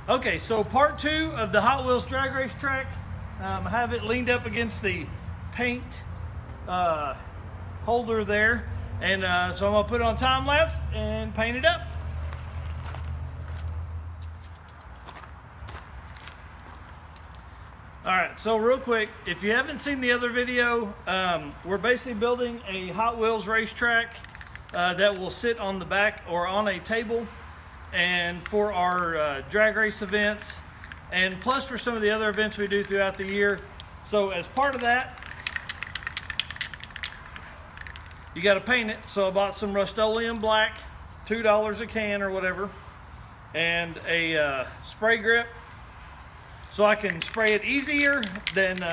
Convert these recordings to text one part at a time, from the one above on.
Okay, so part 2 of the Hot Wheels drag race track. I have it leaned up against the paint holder there. And so I'm gonna put it on time lapse and paint it up. All right, so real quick, if you haven't seen the other video, we're basically building a Hot Wheels racetrack that will sit on the back or on a table, and for our drag race events, and plus for some of the other events we do throughout the year. So as part of that, you got to paint it. So I bought some Rust-Oleum black, $2 a can or whatever, and a spray grip, so I can spray it easier than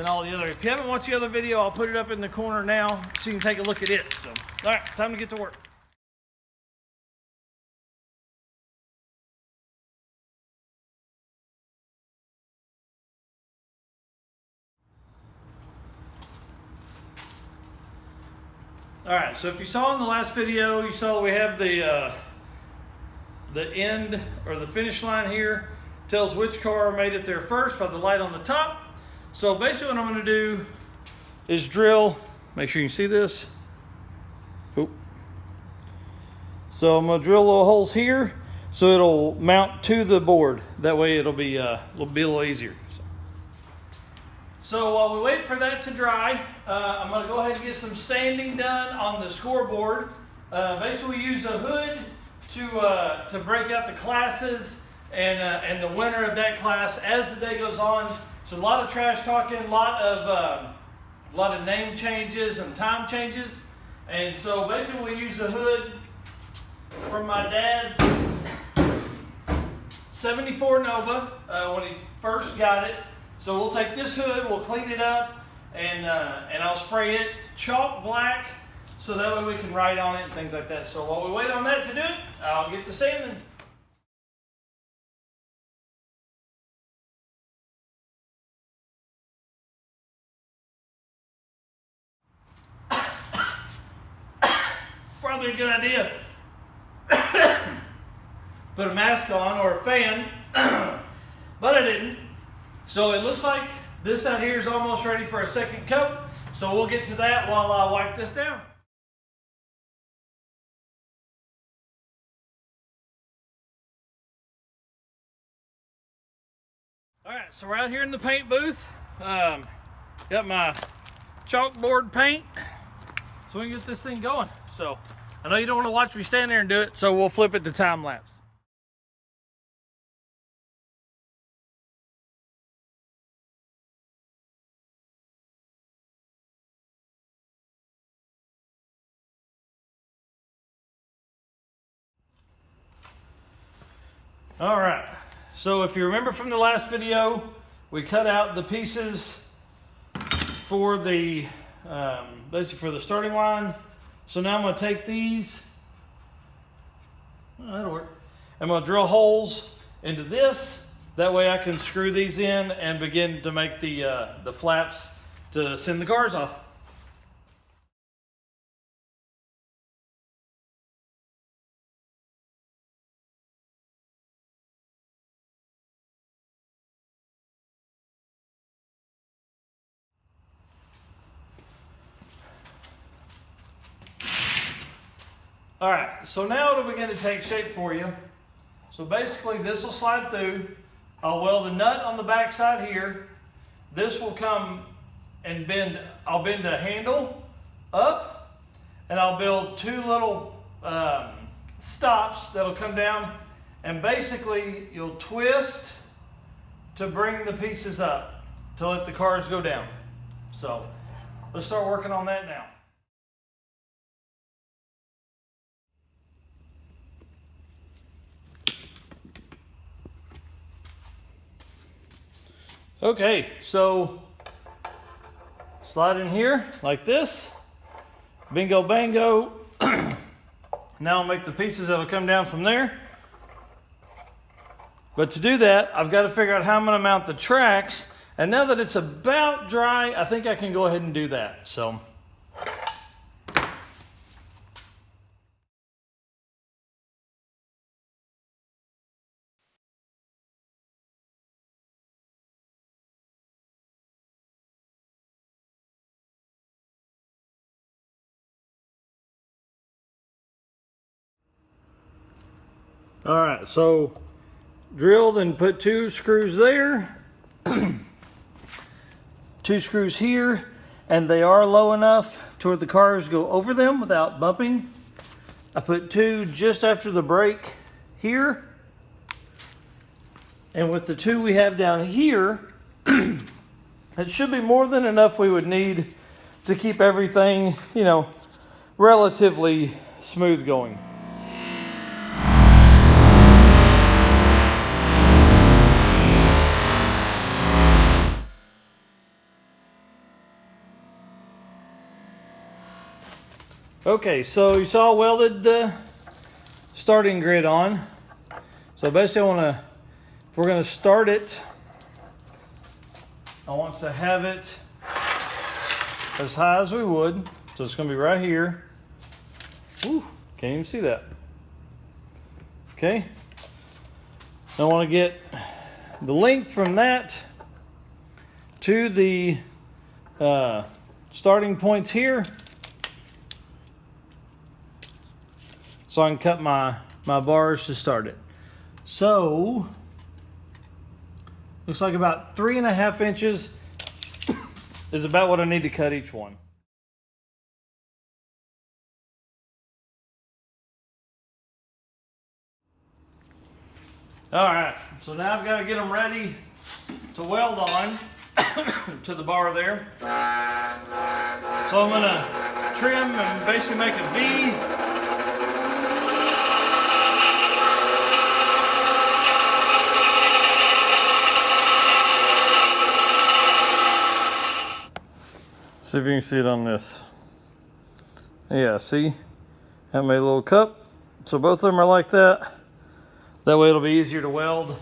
all the other. If you haven't watched the other video, I'll put it up in the corner now so you can take a look at it. So, all right, time to get to work. All right, so if you saw in the last video, you saw we have the end or the finish line here. Tells which car made it there first by the light on the top. So basically what I'm gonna do is drill, make sure you can see this. Oop. So I'm gonna drill little holes here so it'll mount to the board. That way it'll be a little easier. So while we wait for that to dry, I'm gonna go ahead and get some sanding done on the scoreboard. Basically we use a hood to break out the classes and the winner of that class as the day goes on. So a lot of trash talking, a lot of name changes and time changes. And so basically we use the hood from my dad's 74 Nova when he first got it. So we'll take this hood, we'll clean it up, and I'll spray it chalk black so that way we can write on it and things like that. So while we wait on that to do it, I'll get to sanding. Probably a good idea. Put a mask on or a fan, but I didn't. So it looks like this out here is almost ready for a second coat. So we'll get to that while I wipe this down. All right, so we're out here in the paint booth. Got my chalkboard paint, so we can get this thing going. So I know you don't want to watch me stand there and do it, so we'll flip it to time lapse. All right, so if you remember from the last video, we cut out the pieces for the basically for the starting line. So now I'm going to take these, that'll work. I'm going to drill holes into this. That way I can screw these in and begin to make the flaps to send the cars off. All right, so now it'll begin to take shape for you. So basically this will slide through. I'll weld a nut on the back side here. This will come and bend. I'll bend a handle up, and I'll build two little stops that'll come down, and basically you'll twist to bring the pieces up to let the cars go down. So let's start working on that now. Okay, so slide in here like this, bingo bango. Now I'll make the pieces that'll come down from there. But to do that, I've got to figure out how I'm going to mount the tracks. And now that it's about dry, I think I can go ahead and do that. So All right, so drilled and put 2 screws there, 2 screws here, and they are low enough to where the cars go over them without bumping. I put 2 just after the brake here, and with the 2 we have down here, it should be more than enough we would need to keep everything, you know, relatively smooth going. Okay, so you saw I welded the starting grid on. So basically if we're gonna start it, I want to have it as high as we would. So it's gonna be right here. Ooh, can't even see that. Okay. I want to get the length from that to the starting points here, so I can cut my bars to start it. So looks like about 3.5 inches is about what I need to cut each one. All right, so now I've got to get them ready to weld on to the bar there. So I'm gonna trim and basically make a V. See if you can see it on this. Yeah, see? I made a little cup. So both of them are like that. That way it'll be easier to weld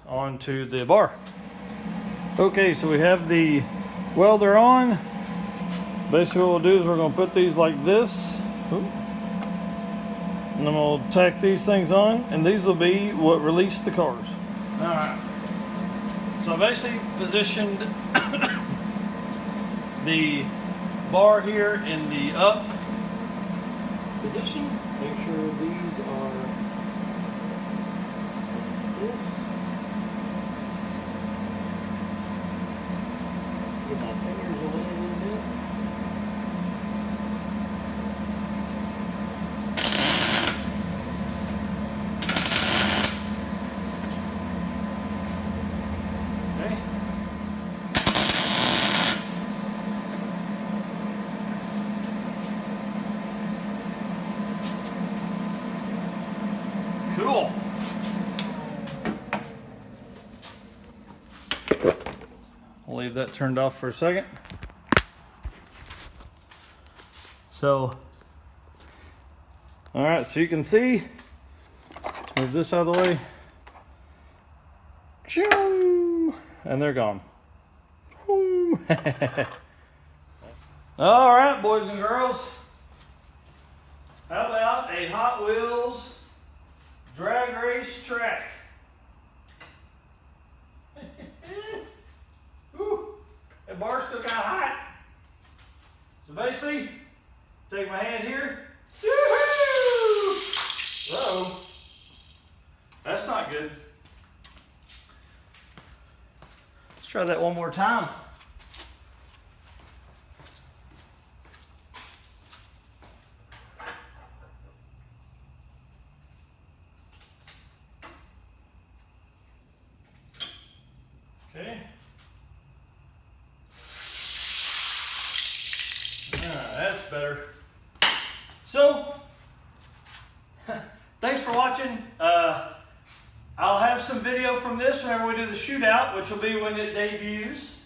onto the bar. Okay, so we have the welder on. Basically what we'll do is we're gonna put these like this. Ooh. And then we'll tack these things on, and these will be what release the cars. All right. So I basically positioned the bar here in the up position. Make sure these are like this. Let's get my fingers away a little bit. Okay. Cool. I'll leave that turned off for a second. So, all right, so you can see, let's move this out of the way. And they're gone. All right, boys and girls. How about a Hot Wheels drag race track? Ooh, that bar's still kind of hot. So basically, take my hand here. Uh-oh. That's not good. Let's try that one more time. Okay. That's better. So, thanks for watching. I'll have some video from this whenever we do the shootout, which will be when it debuts.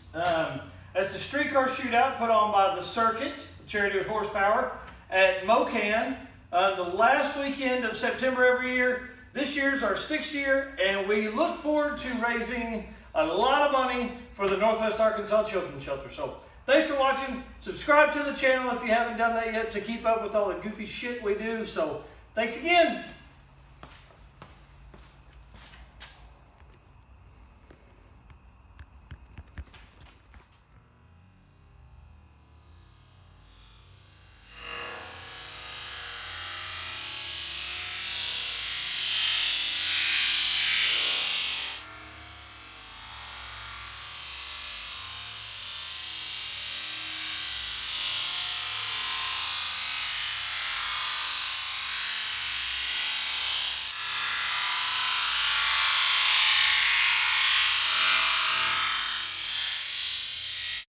It's a street car shootout put on by the Circuit, Charity with Horsepower, at Mocan, the last weekend of September every year. This year's our 6th year, and we look forward to raising a lot of money for the Northwest Arkansas Children's Shelter. So thanks for watching. Subscribe to the channel if you haven't done that yet to keep up with all the goofy shit we do. So thanks again.